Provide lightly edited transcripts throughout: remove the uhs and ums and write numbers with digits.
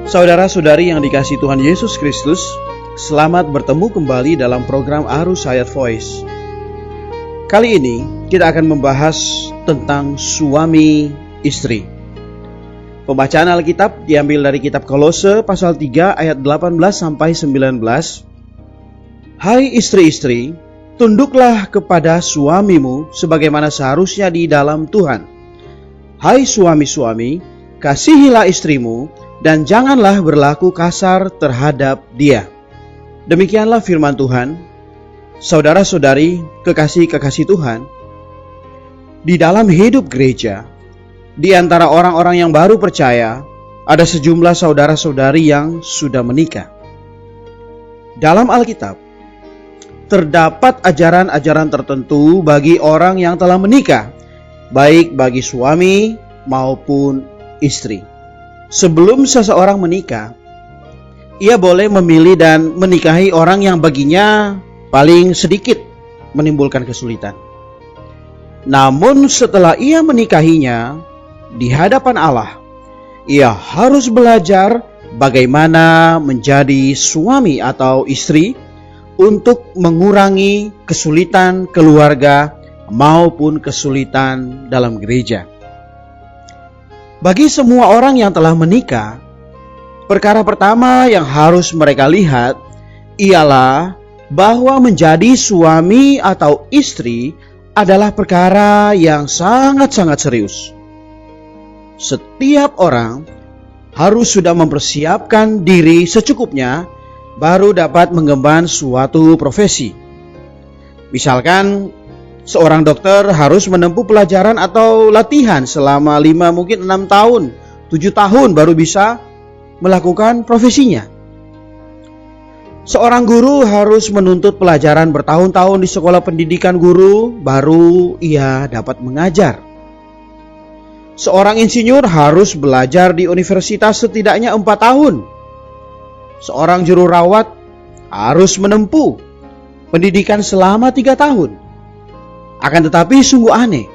Saudara-saudari yang dikasihi Tuhan Yesus Kristus, selamat bertemu kembali dalam program Arus Hayat Voice. Kali ini kita akan membahas tentang suami istri. Pembacaan Alkitab diambil dari kitab Kolose pasal 3 ayat 18 sampai 19. Hai istri-istri, tunduklah kepada suamimu sebagaimana seharusnya di dalam Tuhan. Hai suami-suami, kasihilah istrimu dan janganlah berlaku kasar terhadap dia. Demikianlah firman Tuhan. Saudara-saudari, kekasih-kekasih Tuhan, di dalam hidup gereja, di antara orang-orang yang baru percaya, ada sejumlah saudara-saudari yang sudah menikah. Dalam Alkitab, terdapat ajaran-ajaran tertentu bagi orang yang telah menikah, baik bagi suami maupun istri. Sebelum seseorang menikah, ia boleh memilih dan menikahi orang yang baginya paling sedikit menimbulkan kesulitan. Namun setelah ia menikahinya di hadapan Allah, ia harus belajar bagaimana menjadi suami atau istri untuk mengurangi kesulitan keluarga maupun kesulitan dalam gereja. Bagi semua orang yang telah menikah, perkara pertama yang harus mereka lihat ialah bahwa menjadi suami atau istri adalah perkara yang sangat-sangat serius. Setiap orang harus sudah mempersiapkan diri secukupnya baru dapat mengemban suatu profesi. Misalkan seorang dokter harus menempuh pelajaran atau latihan selama 5 mungkin 6 tahun, 7 tahun baru bisa melakukan profesinya. Seorang guru harus menuntut pelajaran bertahun-tahun di sekolah pendidikan guru baru ia dapat mengajar. Seorang insinyur harus belajar di universitas setidaknya 4 tahun. Seorang juru rawat harus menempuh pendidikan selama 3 tahun. Akan tetapi sungguh aneh,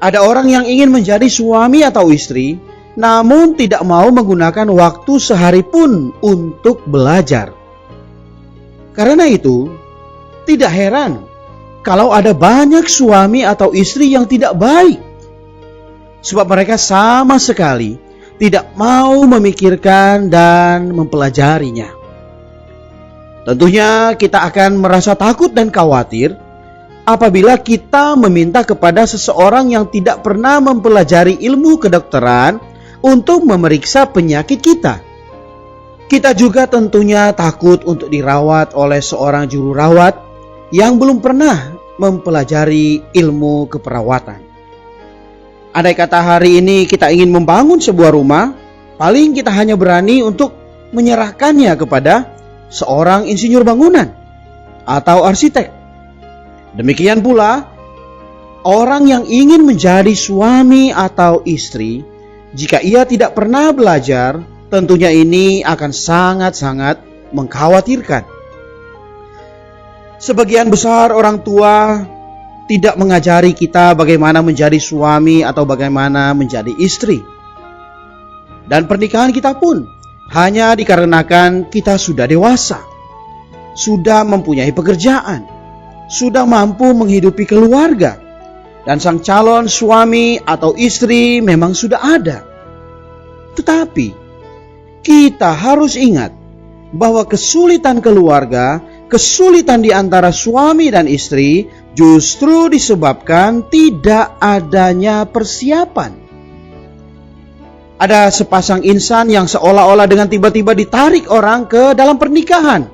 ada orang yang ingin menjadi suami atau istri, namun tidak mau menggunakan waktu sehari pun untuk belajar. Karena itu, tidak heran kalau ada banyak suami atau istri yang tidak baik. Sebab mereka sama sekali tidak mau memikirkan dan mempelajarinya. Tentunya kita akan merasa takut dan khawatir apabila kita meminta kepada seseorang yang tidak pernah mempelajari ilmu kedokteran untuk memeriksa penyakit kita. Kita juga tentunya takut untuk dirawat oleh seorang juru rawat yang belum pernah mempelajari ilmu keperawatan. Andai kata hari ini kita ingin membangun sebuah rumah, paling kita hanya berani untuk menyerahkannya kepada seorang insinyur bangunan atau arsitek. Demikian pula, orang yang ingin menjadi suami atau istri, jika ia tidak pernah belajar, tentunya ini akan sangat-sangat mengkhawatirkan. Sebagian besar orang tua tidak mengajari kita bagaimana menjadi suami atau bagaimana menjadi istri. Dan pernikahan kita pun hanya dikarenakan kita sudah dewasa, sudah mempunyai pekerjaan, sudah mampu menghidupi keluarga, dan sang calon suami atau istri memang sudah ada. Tetapi kita harus ingat bahwa kesulitan keluarga, kesulitan di antara suami dan istri justru disebabkan tidak adanya persiapan. Ada sepasang insan yang seolah-olah dengan tiba-tiba ditarik orang ke dalam pernikahan,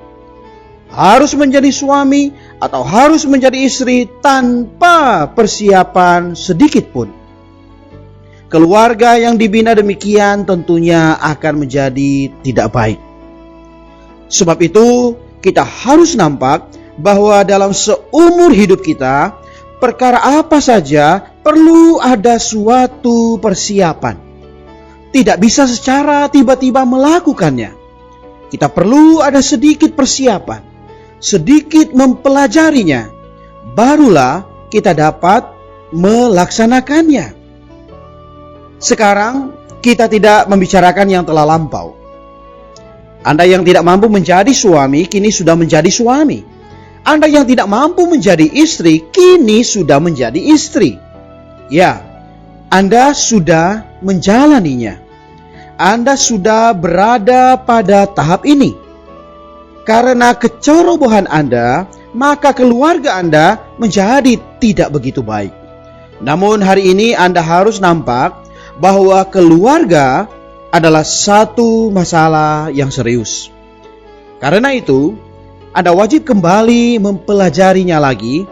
harus menjadi suami atau harus menjadi istri tanpa persiapan sedikit pun. Keluarga yang dibina demikian tentunya akan menjadi tidak baik. Sebab itu kita harus nampak bahwa dalam seumur hidup kita, perkara apa saja perlu ada suatu persiapan. Tidak bisa secara tiba-tiba melakukannya. Kita perlu ada sedikit persiapan, sedikit mempelajarinya, barulah kita dapat melaksanakannya. Sekarang kita tidak membicarakan yang telah lampau, Anda yang tidak mampu menjadi suami, kini sudah menjadi suami. Anda yang tidak mampu menjadi istri, kini sudah menjadi istri. Ya, Anda sudah menjalaninya. Anda sudah berada pada tahap ini. Karena kecerobohan Anda, maka keluarga Anda menjadi tidak begitu baik. Namun hari ini Anda harus nampak bahwa keluarga adalah satu masalah yang serius. Karena itu, Anda wajib kembali mempelajarinya lagi.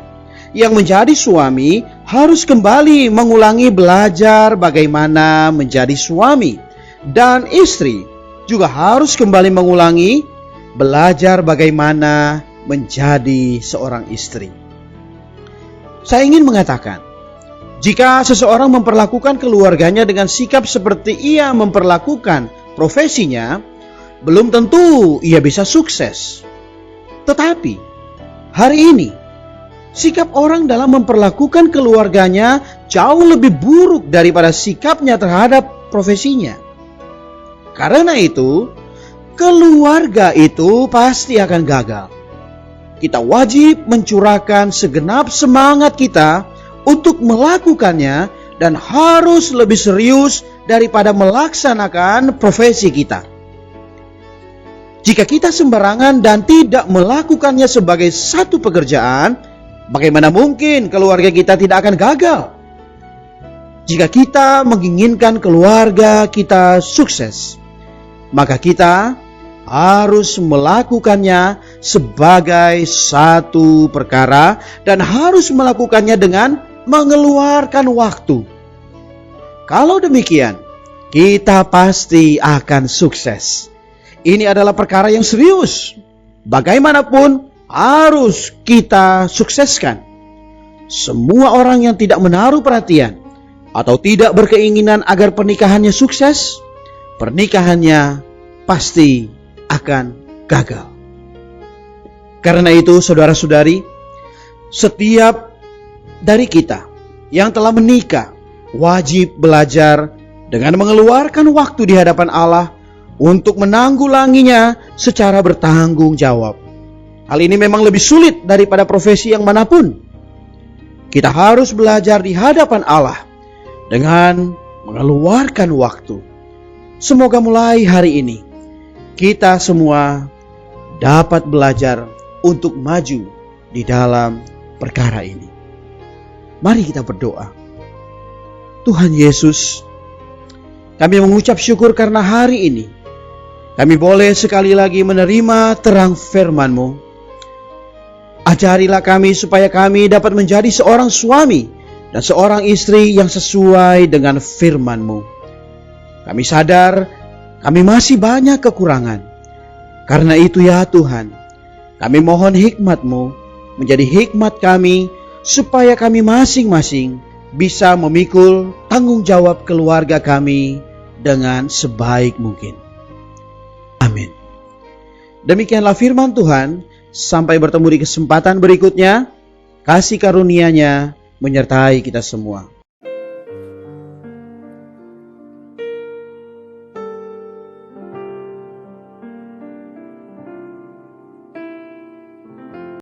Yang menjadi suami harus kembali mengulangi belajar bagaimana menjadi suami. Dan istri juga harus kembali mengulangi belajar bagaimana menjadi seorang istri. Saya ingin mengatakan, jika seseorang memperlakukan keluarganya dengan sikap seperti ia memperlakukan profesinya, belum tentu ia bisa sukses. Tetapi, hari ini, sikap orang dalam memperlakukan keluarganya jauh lebih buruk daripada sikapnya terhadap profesinya. Karena itu, keluarga itu pasti akan gagal. Kita wajib mencurahkan segenap semangat kita untuk melakukannya dan harus lebih serius daripada melaksanakan profesi kita. Jika kita sembarangan dan tidak melakukannya sebagai satu pekerjaan, bagaimana mungkin keluarga kita tidak akan gagal? Jika kita menginginkan keluarga kita sukses, maka kita harus melakukannya sebagai satu perkara dan harus melakukannya dengan mengeluarkan waktu. Kalau demikian, kita pasti akan sukses. Ini adalah perkara yang serius. Bagaimanapun harus kita sukseskan. Semua orang yang tidak menaruh perhatian atau tidak berkeinginan agar pernikahannya sukses, pernikahannya pasti akan gagal. Karena itu, saudara-saudari, setiap dari kita yang telah menikah wajib belajar dengan mengeluarkan waktu di hadapan Allah untuk menanggulanginya secara bertanggung jawab. Hal ini memang lebih sulit daripada profesi yang manapun. Kita harus belajar di hadapan Allah dengan mengeluarkan waktu. Semoga mulai hari ini kita semua dapat belajar untuk maju di dalam perkara ini. Mari kita berdoa. Tuhan Yesus, kami mengucap syukur karena hari ini kami boleh sekali lagi menerima terang firman-Mu. Ajarilah kami supaya kami dapat menjadi seorang suami dan seorang istri yang sesuai dengan firman-Mu. Kami sadar kami masih banyak kekurangan. Karena itu ya Tuhan, kami mohon hikmat-Mu menjadi hikmat kami, supaya kami masing-masing bisa memikul tanggung jawab keluarga kami dengan sebaik mungkin. Amin. Demikianlah firman Tuhan. Sampai bertemu di kesempatan berikutnya. Kasih karunia-Nya menyertai kita semua.